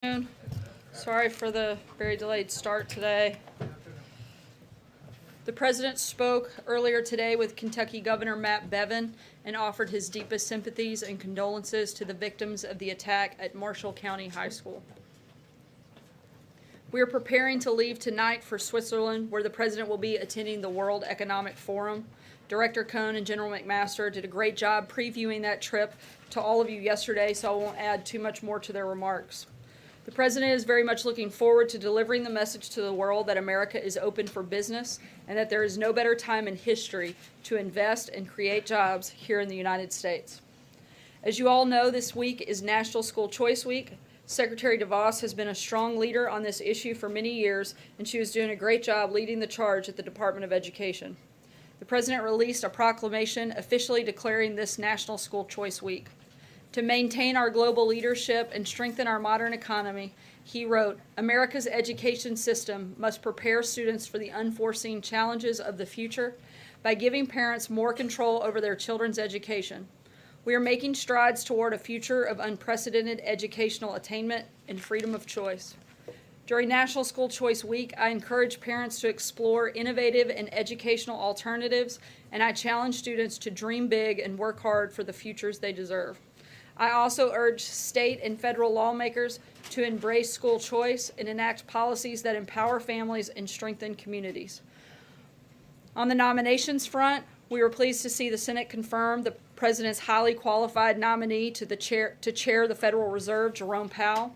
Afternoon. Sorry for the very delayed start today. The President spoke earlier today with Kentucky Governor Matt Bevin and offered his deepest sympathies and condolences to the victims of the attack at Marshall County High School. We are preparing to leave tonight for Switzerland, where the President will be attending the World Economic Forum. Director Cohn and General McMaster did a great job previewing that trip to all of you yesterday, so I won't add too much more to their remarks. The President is very much looking forward to delivering the message to the world that America is open for business and that there is no better time in history to invest and create jobs here in the United States. As you all know, this week is National School Choice Week. Secretary Davos has been a strong leader on this issue for many years, and she was doing a great job leading the charge at the Department of Education. The President released a proclamation officially declaring this National School Choice Week. To maintain our global leadership and strengthen our modern economy, he wrote, "America's education system must prepare students for the unforeseen challenges of the future by giving parents more control over their children's education. We are making strides toward a future of unprecedented educational attainment and freedom of choice." During National School Choice Week, I encourage parents to explore innovative and educational alternatives, and I challenge students to dream big and work hard for the futures they deserve. I also urge state and federal lawmakers to embrace school choice and enact policies that empower families and strengthen communities. On the nominations front, we were pleased to see the Senate confirm the President's highly qualified nominee to chair the Federal Reserve, Jerome Powell.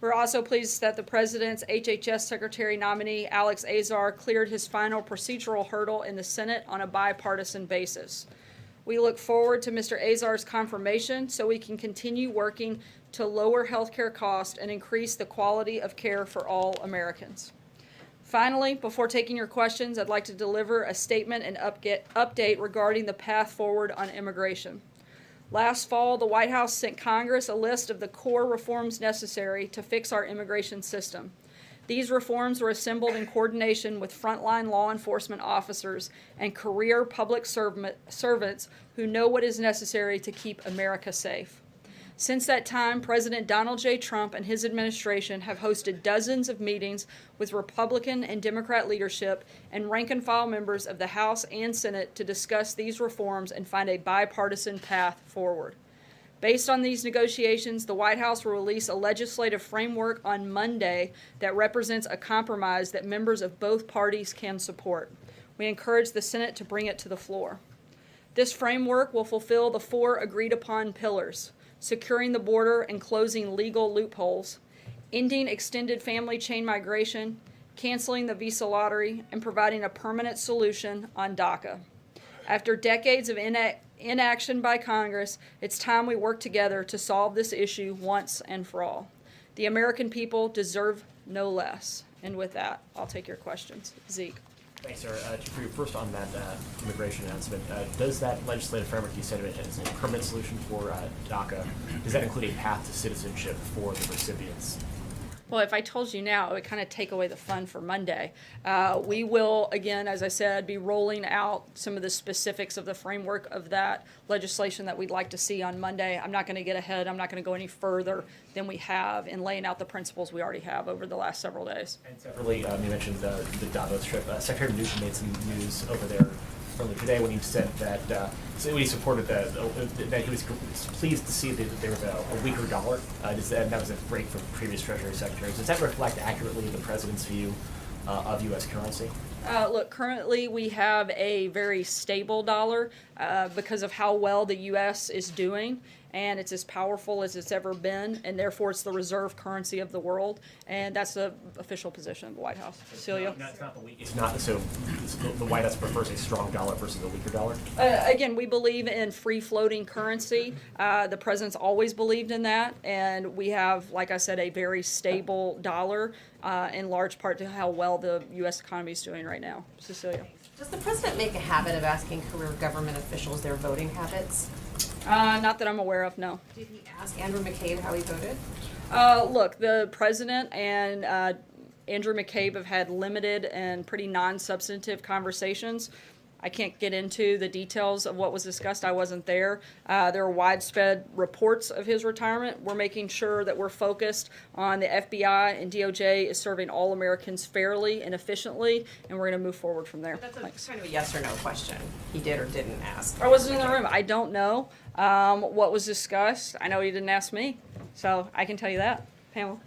We're also pleased that the President's HHS Secretary nominee, Alex Azar, cleared his final procedural hurdle in the Senate on a bipartisan basis. We look forward to Mr. Azar's confirmation so we can continue working to lower healthcare costs and increase the quality of care for all Americans. Finally, before taking your questions, I'd like to deliver a statement and update regarding the path forward on immigration. Last fall, the White House sent Congress a list of the core reforms necessary to fix our immigration system. These reforms were assembled in coordination with frontline law enforcement officers and career public servants who know what is necessary to keep America safe. Since that time, President Donald J. Trump and his administration have hosted dozens of meetings with Republican and Democrat leadership and rank-and-file members of the House and Senate to discuss these reforms and find a bipartisan path forward. Based on these negotiations, the White House will release a legislative framework on Monday that represents a compromise that members of both parties can support. We encourage the Senate to bring it to the floor. This framework will fulfill the four agreed-upon pillars: securing the border and closing legal loopholes, ending extended family chain migration, canceling the visa lottery, and providing a permanent solution on DACA. After decades of inaction by Congress, it's time we work together to solve this issue once and for all. The American people deserve no less. And with that, I'll take your questions. Zeke. Thanks, sir. First on that immigration announcement, does that legislative framework you said as a permanent solution for DACA, does that include a path to citizenship for the recipients? Well, if I told you now, it would kind of take away the fun for Monday. We will, again, as I said, be rolling out some of the specifics of the framework of that legislation that we'd like to see on Monday. I'm not going to get ahead. I'm not going to go any further than we have in laying out the principles we already have over the last several days. And separately, you mentioned the Davos trip. Secretary Newsom made some news over there earlier today when he said that when he supported that he was pleased to see that there was a weaker dollar. That was a break from previous Treasury secretaries. Does that reflect accurately the president's view of U.S. currency? Look, currently we have a very stable dollar because of how well the U.S. is doing, and it's as powerful as it's ever been, and therefore it's the reserve currency of the world, and that's the official position of the White House. Celia? No, it's not the weak. It's not. So the White House prefers a strong dollar versus a weaker dollar? Again, we believe in free-floating currency. The president's always believed in that, and we have, like I said, a very stable dollar in large part to how well the U.S. economy is doing right now. Cecilia. Does the president make a habit of asking career government officials their voting habits? Not that I'm aware of, no. Did he ask Andrew McCabe how he voted? Look, the president and Andrew McCabe have had limited and pretty non-substantive conversations. I can't get into the details of what was discussed. I wasn't there. There are widespread reports of his retirement. We're making sure that we're focused on the FBI and DOJ is serving all Americans fairly and efficiently, and we're going to move forward from there. That's Thanks. kind of a yes or no question. He did or didn't ask. I wasn't in the room. I don't know what was discussed. I know he didn't ask me, so I can tell you that. Pamela?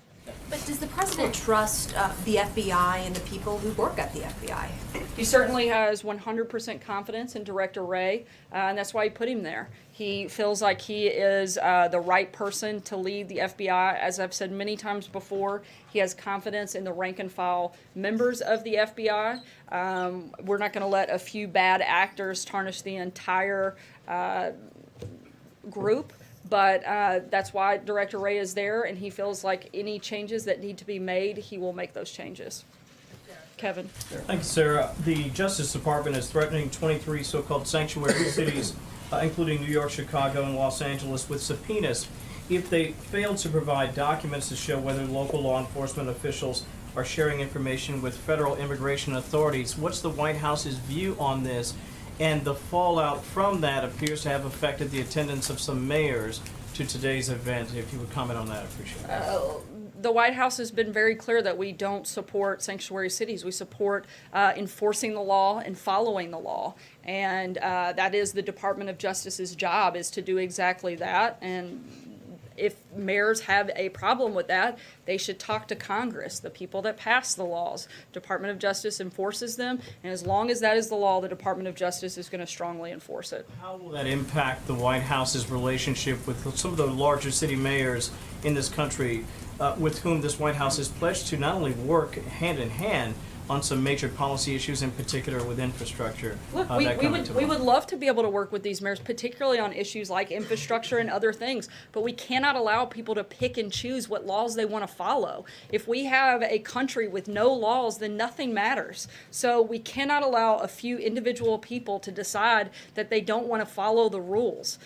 But does the president trust the FBI and the people who work at the FBI? He certainly has 100% confidence in Director Wray, and that's why he put him there. He feels like he is the right person to lead the FBI. As I've said many times before, he has confidence in the rank and file members of the FBI. We're not going to let a few bad actors tarnish the entire group. But that's why Director Wray is there, and he feels like any changes that need to be made, he will make those changes. Kevin. Thank you, Sarah. The Justice Department is threatening 23 so-called sanctuary cities, including New York, Chicago, and Los Angeles, with subpoenas if they fail to provide documents to show whether local law enforcement officials are sharing information with federal immigration authorities. What's the White House's view on this? And the fallout from that appears to have affected the attendance of some mayors to today's event. If you would comment on that, I appreciate it. The White House has been very clear that we don't support sanctuary cities. We support enforcing the law and following the law. And that is the Department of Justice's job, is to do exactly that. And if mayors have a problem with that, they should talk to Congress, the people that pass the laws. Department of Justice enforces them, and as long as that is the law, the Department of Justice is going to strongly enforce it. How will that impact the White House's relationship with some of the larger city mayors in this country, with whom this White House is pledged to not only work hand in hand on some major policy issues, in particular with infrastructure? Look, we would love to be able to work with these mayors, particularly on issues like infrastructure and other things, but we cannot allow people to pick and choose what laws they want to follow. If we have a country with no laws, then nothing matters. So we cannot allow a few individual people to decide that they don't want to follow the rules.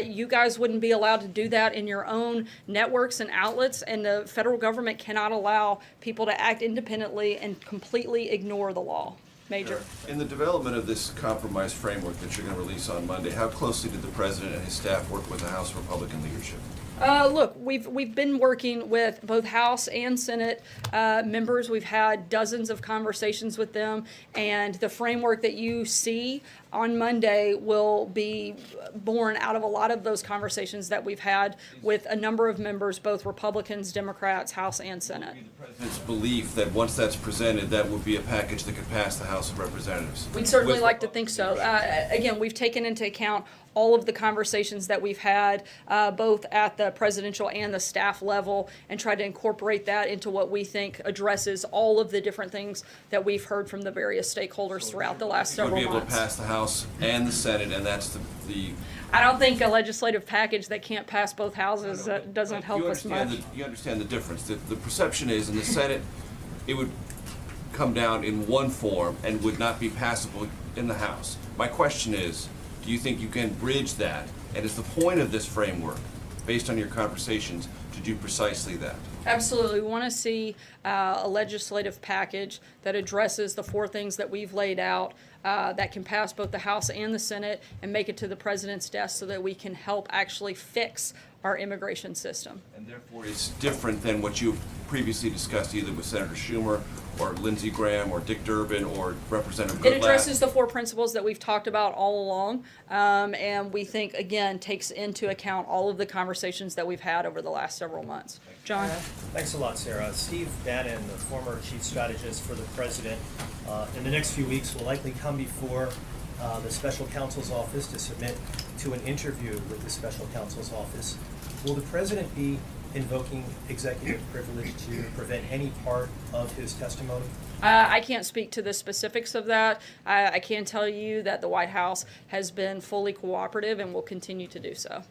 You guys wouldn't be allowed to do that in your own networks and outlets, and the federal government cannot allow people to act independently and completely ignore the law. Major. In the development of this compromise framework that you're going to release on Monday, how closely did the president and his staff work with the House Republican leadership? Look, we've been working with both House and Senate members. We've had dozens of conversations with them, and the framework that you see on Monday will be born out of a lot of those conversations that we've had with a number of members, both Republicans, Democrats, House and Senate. The president's belief that once that's presented, that would be a package that could pass the House of Representatives. We'd certainly like to think so. Again, we've taken into account all of the conversations that we've had, both at the presidential and the staff level, and tried to incorporate that into what we think addresses all of the different things that we've heard from the various stakeholders throughout the last several months. Would be able to pass the House and the Senate, and that's the I don't think a legislative package that can't pass both houses doesn't help us much. You understand the difference. The perception is in the Senate, it would come down in one form and would not be passable in the House. My question is, do you think you can bridge that? And is the point of this framework, based on your conversations, to do precisely that? Absolutely. We want to see a legislative package that addresses the four things that we've laid out that can pass both the House and the Senate and make it to the president's desk so that we can help actually fix our immigration system. And therefore it's different than what you've previously discussed either with Senator Schumer or Lindsey Graham or Dick Durbin or Representative Goodlatte. It addresses the four principles that we've talked about all along, and we think, again, takes into account all of the conversations that we've had over the last several months. John? Thanks a lot, Sarah. Steve Bannon, the former chief strategist for the president, in the next few weeks will likely come before the special counsel's office to submit to an interview with the special counsel's office. Will the president be invoking executive privilege to prevent any part of his testimony? I can't speak to the specifics of that. I can tell you that the White House has been fully cooperative and will continue to do so.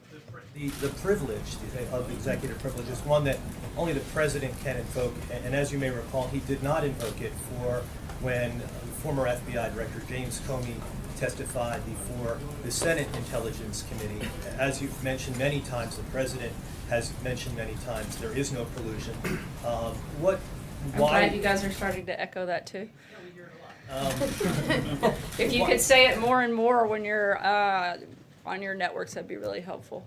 The privilege of executive privilege is one that only the president can invoke, and as you may recall, he did not invoke it for when former FBI Director James Comey testified before the Senate Intelligence Committee. As you've mentioned many times, the president has mentioned many times, there is no collusion. I'm glad you guys are starting to echo that too. If you could say it more and more when you're on your networks, that'd be really helpful.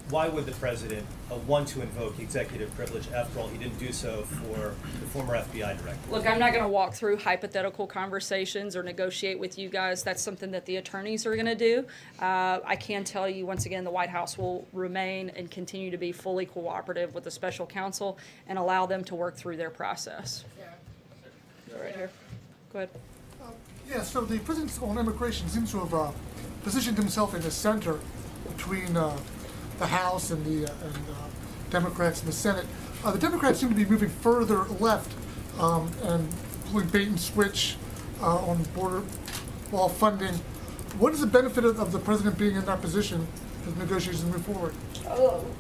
Why would the president want to invoke executive privilege? After all, he didn't do so for the former FBI director. Look, I'm not going to walk through hypothetical conversations or negotiate with you guys. That's something that the attorneys are going to do. I can tell you, once again, the White House will remain and continue to be fully cooperative with the special counsel and allow them to work through their process. Right here. Go ahead. Yeah, so the president on immigration seems to have positioned himself in the center between the House and the Democrats and the Senate. The Democrats seem to be moving further left and pulling bait and switch on border wall funding. What is the benefit of the president being in that position as negotiations move forward?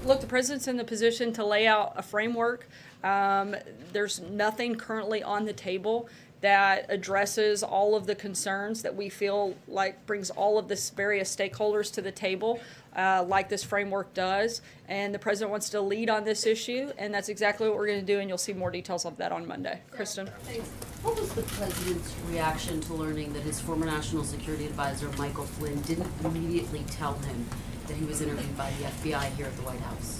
Look, the president's in the position to lay out a framework. There's nothing currently on the table that addresses all of the concerns that we feel like brings all of this various stakeholders to the table, like this framework does. And the president wants to lead on this issue, and that's exactly what we're going to do, and you'll see more details of that on Monday. Kristen? Thanks. What was the president's reaction to learning that his former national security advisor, Michael Flynn, didn't immediately tell him that he was interviewed by the FBI here at the White House?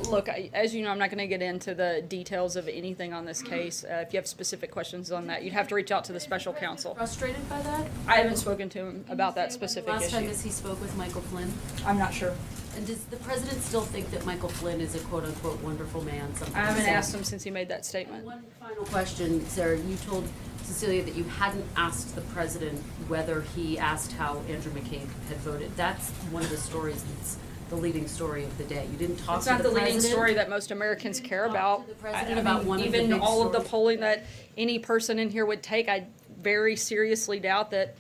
Look, as you know, I'm not going to get into the details of anything on this case. If you have specific questions on that, you'd have to reach out to the special counsel. Frustrated by that? I haven't spoken to him about that specific Last time issue. as he spoke with Michael Flynn? I'm not sure. And does the president still think that Michael Flynn is a quote-unquote wonderful man? I haven't asked him since he made that statement. One final question, Sarah. You told Cecilia that you hadn't asked the president whether he asked how Andrew McCabe had voted. That's one of the stories that's the leading story of the day. You didn't talk It's to not the the leading president? story that most Americans care about. to the president about one of the even big all of the stories? polling that any person in here would take, I very seriously doubt that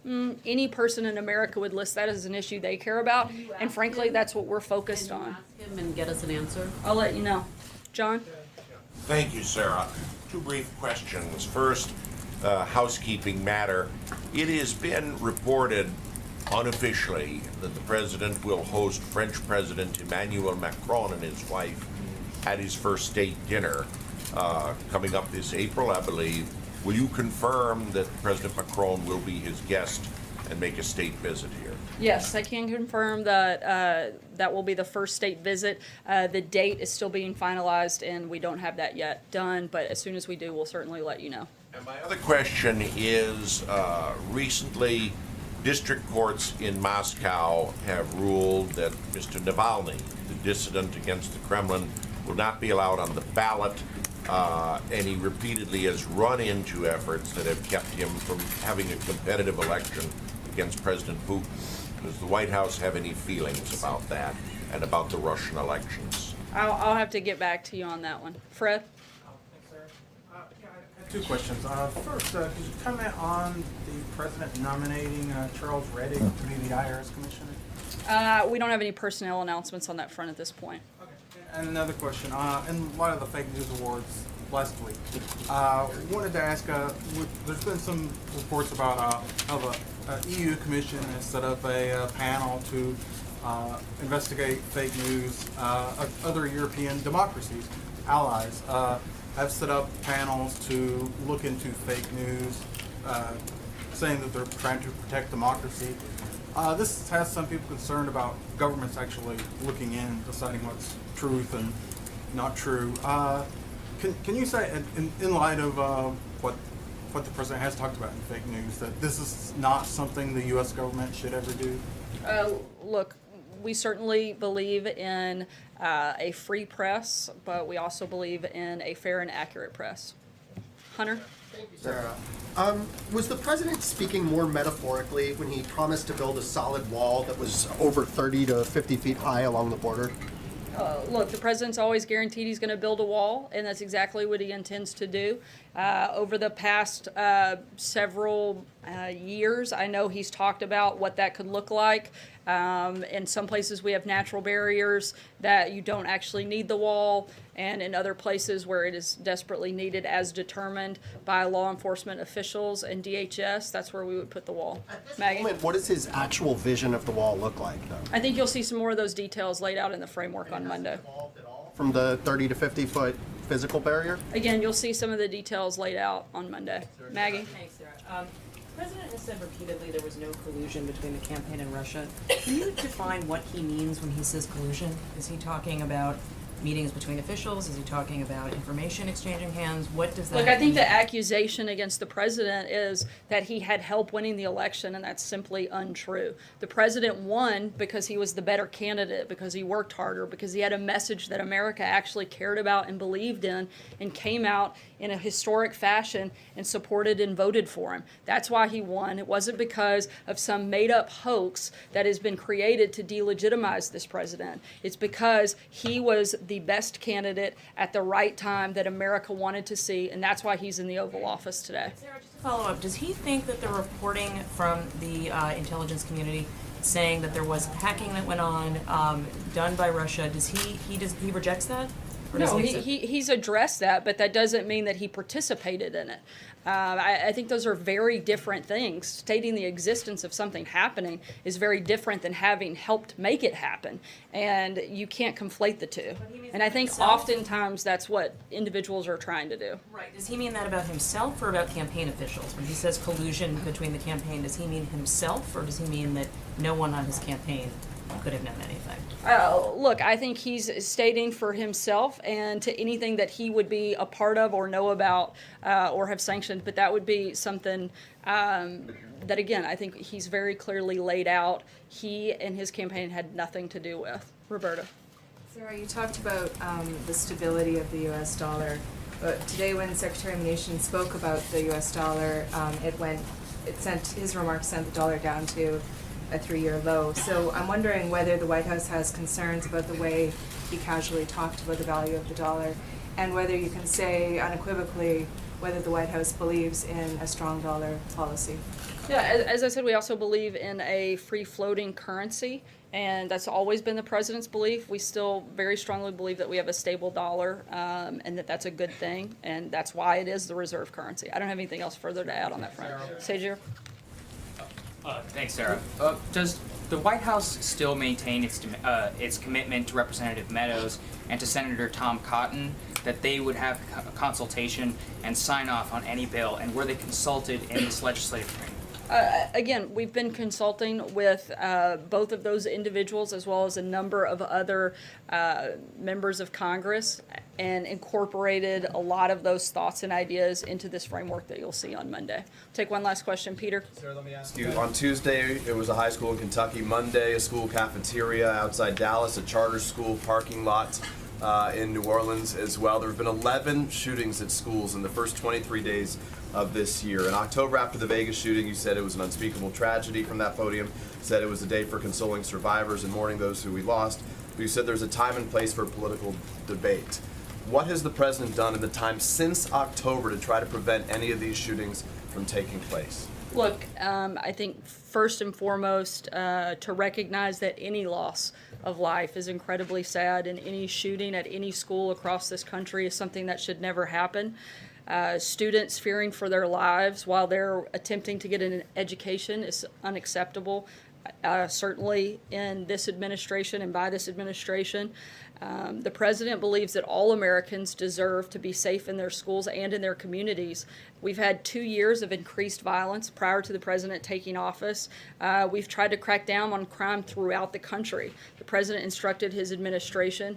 any person in America would list that as an issue they care about. And frankly, that's what we're focused Can you on. ask him and get us an answer? I'll let you know. John? Thank you, Sarah. Two brief questions. First, housekeeping matter. It has been reported unofficially that the president will host French President Emmanuel Macron and his wife at his first state dinner coming up this April, I believe. Will you confirm that President Macron will be his guest and make a state visit here? Yes, I can confirm that that will be the first state visit. The date is still being finalized, and we don't have that yet done, but as soon as we do, we'll certainly let you know. And my other question is, recently, district courts in Moscow have ruled that Mr. Navalny, the dissident against the Kremlin, will not be allowed on the ballot, and he repeatedly has run into efforts that have kept him from having a competitive election against President Putin. Does the White House have any feelings about that and about the Russian elections? I'll have to get back to you on that one. Fred? Thanks, Sarah. Yeah, I have two questions. First, could you comment on the president nominating Charles Reddick to be the IRS commissioner? We don't have any personnel announcements on that front at this point. Okay. And another question. In light of the fake news awards last week, wanted to ask, there's been some reports about how the EU Commission has set up a panel to investigate fake news. Other European democracies, allies, have set up panels to look into fake news, saying that they're trying to protect democracy. This has some people concerned about governments actually looking in, deciding what's truth and not true. Can you say, in light of what the president has talked about in fake news, that this is not something the U.S. government should ever do? Look, we certainly believe in a free press, but we also believe in a fair and accurate press. Hunter? Sarah, was the president speaking more metaphorically when he promised to build a solid wall that was over 30 to 50 feet high along the border? Look, the president's always guaranteed he's going to build a wall, and that's exactly what he intends to do. Over the past several years, I know he's talked about what that could look like. In some places, we have natural barriers that you don't actually need the wall, and in other places where it is desperately needed as determined by law enforcement officials and DHS, that's where we would put the wall. Maggie? What does his actual vision of the wall look like, though? I think you'll see some more of those details laid out in the framework on Monday. From the 30 to 50 foot physical barrier? Again, you'll see some of the details laid out on Monday. Maggie? Thanks, Sarah. The President has said repeatedly there was no collusion between the campaign and Russia. Can you define what he means when he says collusion? Is he talking about meetings between officials? Is he talking about information exchanging hands? What does that Look, I think mean? the accusation against the president is that he had help winning the election, and that's simply untrue. The president won because he was the better candidate, because he worked harder, because he had a message that America actually cared about and believed in, and came out in a historic fashion and supported and voted for him. That's why he won. It wasn't because of some made-up hoax that has been created to delegitimize this president. It's because he was the best candidate at the right time that America wanted to see, and that's why he's in the Oval Office today. Sarah, just to follow up, does he think that the reporting from the intelligence community saying that there was hacking that went on done by Russia, does he rejects that? Or does No, he accept- he's addressed that, but that doesn't mean that he participated in it. I think those are very different things. Stating the existence of something happening is very different than having helped make it happen, and you can't conflate the two. And I think oftentimes that's what individuals are trying to do. Right. Does he mean that about himself or about campaign officials? When he says collusion between the campaign, does he mean himself or does he mean that no one on his campaign could have known anything? Look, I think he's stating for himself and to anything that he would be a part of or know about or have sanctioned, but that would be something that, again, I think he's very clearly laid out. He and his campaign had nothing to do with. Roberta. Sarah, you talked about the stability of the U.S. dollar, but today when Secretary Mnuchin spoke about the U.S. dollar, his remarks sent the dollar down to a 3-year low. So I'm wondering whether the White House has concerns about the way he casually talked about the value of the dollar, and whether you can say unequivocally whether the White House believes in a strong dollar policy. Yeah, as I said, we also believe in a free-floating currency, and that's always been the president's belief. We still very strongly believe that we have a stable dollar, and that that's a good thing, and that's why it is the reserve currency. I don't have anything else further to add on that front. Sajir? Thanks, Sarah. Does the White House still maintain its commitment to Representative Meadows and to Senator Tom Cotton that they would have a consultation and sign off on any bill, and were they consulted in this legislative training? Again, we've been consulting with both of those individuals as well as a number of other members of Congress and incorporated a lot of those thoughts and ideas into this framework that you'll see on Monday. Take one last question, Peter. Sarah, let me ask you. On Tuesday, it was a high school in Kentucky. Monday, a school cafeteria outside Dallas, a charter school parking lot in New Orleans as well. There have been 11 shootings at schools in the first 23 days of this year. In October, after the Vegas shooting, you said it was an unspeakable tragedy from that podium, said it was a day for consoling survivors and mourning those who we lost. But you said there's a time and place for political debate. What has the president done in the time since October to try to prevent any of these shootings from taking place? Look, I think first and foremost to recognize that any loss of life is incredibly sad, and any shooting at any school across this country is something that should never happen. Students fearing for their lives while they're attempting to get an education is unacceptable, certainly in this administration and by this administration. The president believes that all Americans deserve to be safe in their schools and in their communities. We've had 2 years of increased violence prior to the president taking office. We've tried to crack down on crime throughout the country. The president instructed his administration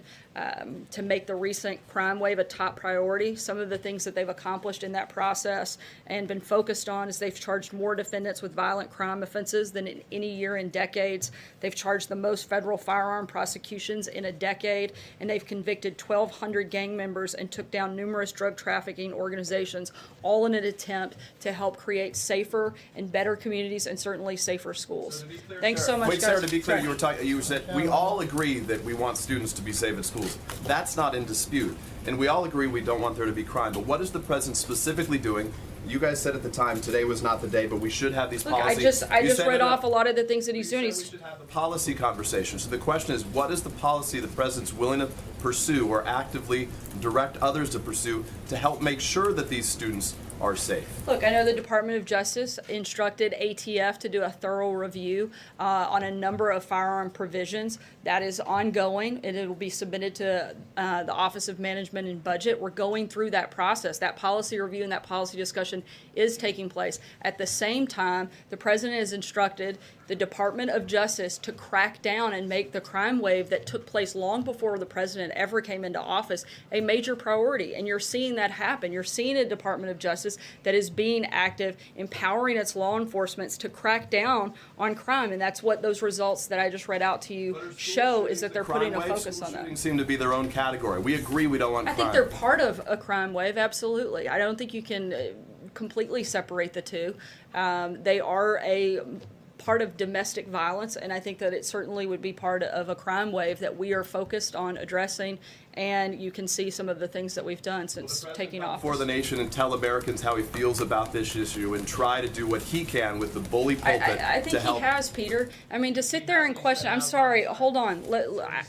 to make the recent crime wave a top priority. Some of the things that they've accomplished in that process and been focused on is they've charged more defendants with violent crime offenses than in any year in decades. They've charged the most federal firearm prosecutions in a decade, and they've convicted 1,200 gang members and took down numerous drug trafficking organizations, all in an attempt to help create safer and better communities and certainly safer schools. Thanks so much, Wait, guys. Sarah, to be clear, you said we all agree that we want students to be safe at schools. That's not in dispute. And we all agree we don't want there to be crime. But what is the president specifically doing? You guys said at the time today was not the day, but we should have these Look, policies. I just read off a lot of the things that he's doing. We should have a policy conversation. So the question is, what is the policy the president's willing to pursue or actively direct others to pursue to help make sure that these students are safe. Look, I know the Department of Justice instructed ATF to do a thorough review on a number of firearm provisions. That is ongoing, and it will be submitted to the Office of Management and Budget. We're going through that process. That policy review and that policy discussion is taking place. At the same time, the President has instructed the Department of Justice to crack down and make the crime wave that took place long before the President ever came into office a major priority. And you're seeing that happen. You're seeing a Department of Justice that is being active, empowering its law enforcement to crack down on crime. And that's what those results that I just read out to you show, is that they're putting a focus on that. Shootings seem to be their own category. We agree we don't want crime. I think they're part of a crime wave, absolutely. I don't think you can completely separate the two. They are a part of domestic violence, and I think that it certainly would be part of a crime wave that we are focused on addressing, and you can see some of the things that we've done since taking office. For the nation and tell Americans how he feels about this issue and try to do what he can with the bully pulpit I think to help. he has, Peter. I mean, to sit there and question, I'm sorry, hold on.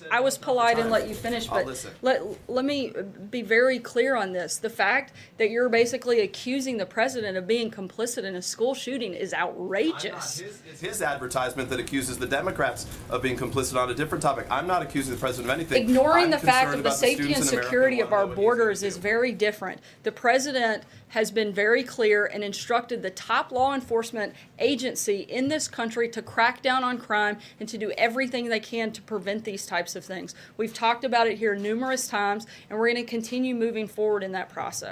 I was polite and let you finish, I'll but listen. let me be very clear on this. The fact that you're basically accusing the president of being complicit in a school shooting is outrageous. It's his advertisement that accuses the Democrats of being complicit on a different topic. I'm not accusing the president of anything. Ignoring I'm the fact concerned of the about safety students and in America security who of our wanna know what he's borders gonna is do. very different. The president has been very clear and instructed the top law enforcement agency in this country to crack down on crime and to do everything they can to prevent these types of things. We've talked about it here numerous times, and we're going to continue moving forward in that process.